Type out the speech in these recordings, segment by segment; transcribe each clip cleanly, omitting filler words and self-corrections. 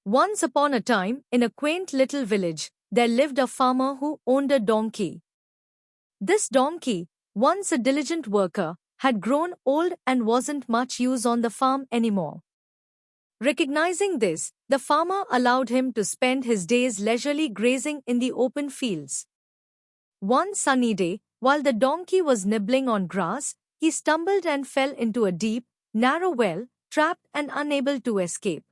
Once upon a time, in a quaint little village, there lived a farmer who owned a donkey. This donkey, once a diligent worker, had grown old and wasn't much use on the farm anymore. Recognizing this, the farmer allowed him to spend his days leisurely grazing in the open fields. One sunny day, while the donkey was nibbling on grass, he stumbled and fell into a deep, narrow well, trapped and unable to escape.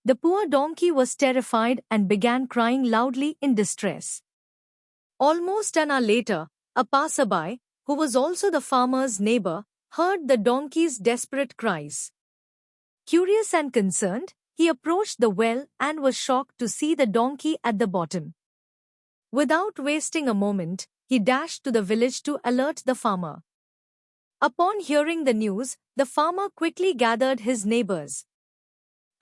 The poor donkey was terrified and began crying loudly in distress. Almost an hour later, a passerby, who was also the farmer's neighbor, heard the donkey's desperate cries. Curious and concerned, he approached the well and was shocked to see the donkey at the bottom. Without wasting a moment, he dashed to the village to alert the farmer. Upon hearing the news, the farmer quickly gathered his neighbors.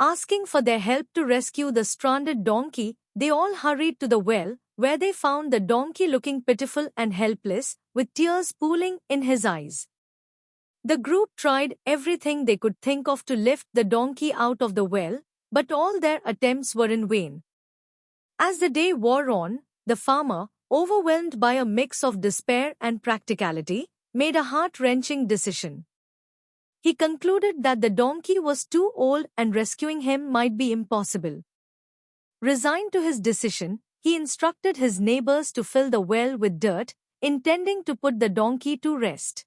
Asking for their help to rescue the stranded donkey, they all hurried to the well, where they found the donkey looking pitiful and helpless, with tears pooling in his eyes. The group tried everything they could think of to lift the donkey out of the well, but all their attempts were in vain. As the day wore on, the farmer, overwhelmed by a mix of despair and practicality, made a heart-wrenching decision. He concluded that the donkey was too old and rescuing him might be impossible. Resigned to his decision, he instructed his neighbors to fill the well with dirt, intending to put the donkey to rest.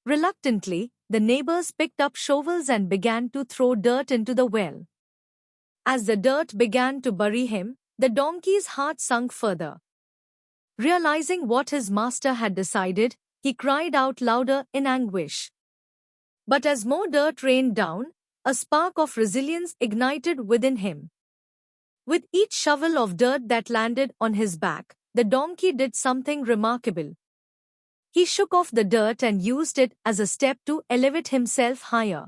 Reluctantly, the neighbors picked up shovels and began to throw dirt into the well. As the dirt began to bury him, the donkey's heart sunk further. Realizing what his master had decided, he cried out louder in anguish. But as more dirt rained down, a spark of resilience ignited within him. With each shovel of dirt that landed on his back, the donkey did something remarkable. He shook off the dirt and used it as a step to elevate himself higher.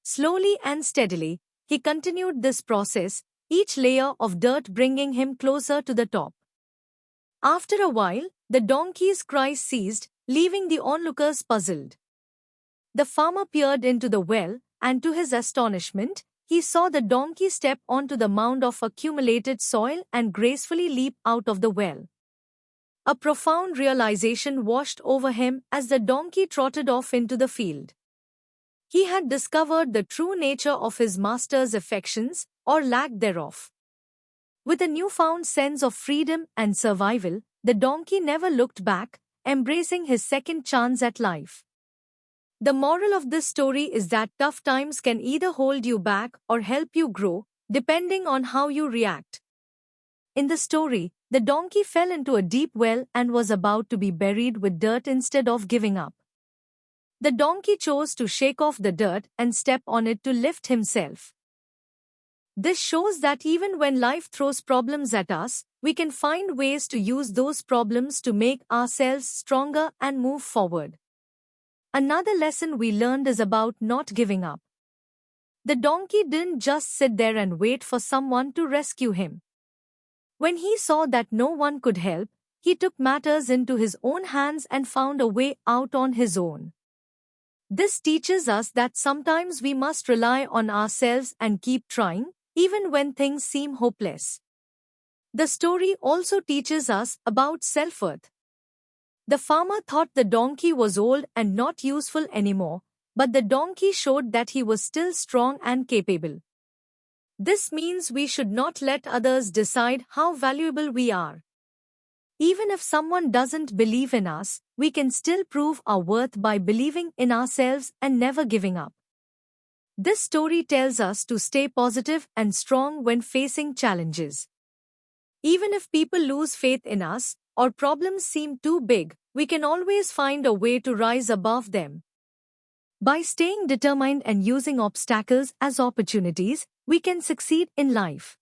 Slowly and steadily, he continued this process, each layer of dirt bringing him closer to the top. After a while, the donkey's cries ceased, leaving the onlookers puzzled. The farmer peered into the well, and to his astonishment, he saw the donkey step onto the mound of accumulated soil and gracefully leap out of the well. A profound realization washed over him as the donkey trotted off into the field. He had discovered the true nature of his master's affections, or lack thereof. With a newfound sense of freedom and survival, the donkey never looked back, embracing his second chance at life. The moral of this story is that tough times can either hold you back or help you grow, depending on how you react. In the story, the donkey fell into a deep well and was about to be buried with dirt instead of giving up. The donkey chose to shake off the dirt and step on it to lift himself. This shows that even when life throws problems at us, we can find ways to use those problems to make ourselves stronger and move forward. Another lesson we learned is about not giving up. The donkey didn't just sit there and wait for someone to rescue him. When he saw that no one could help, he took matters into his own hands and found a way out on his own. This teaches us that sometimes we must rely on ourselves and keep trying, even when things seem hopeless. The story also teaches us about self-worth. The farmer thought the donkey was old and not useful anymore, but the donkey showed that he was still strong and capable. This means we should not let others decide how valuable we are. Even if someone doesn't believe in us, we can still prove our worth by believing in ourselves and never giving up. This story tells us to stay positive and strong when facing challenges. Even if people lose faith in us, or problems seem too big, we can always find a way to rise above them. By staying determined and using obstacles as opportunities, we can succeed in life.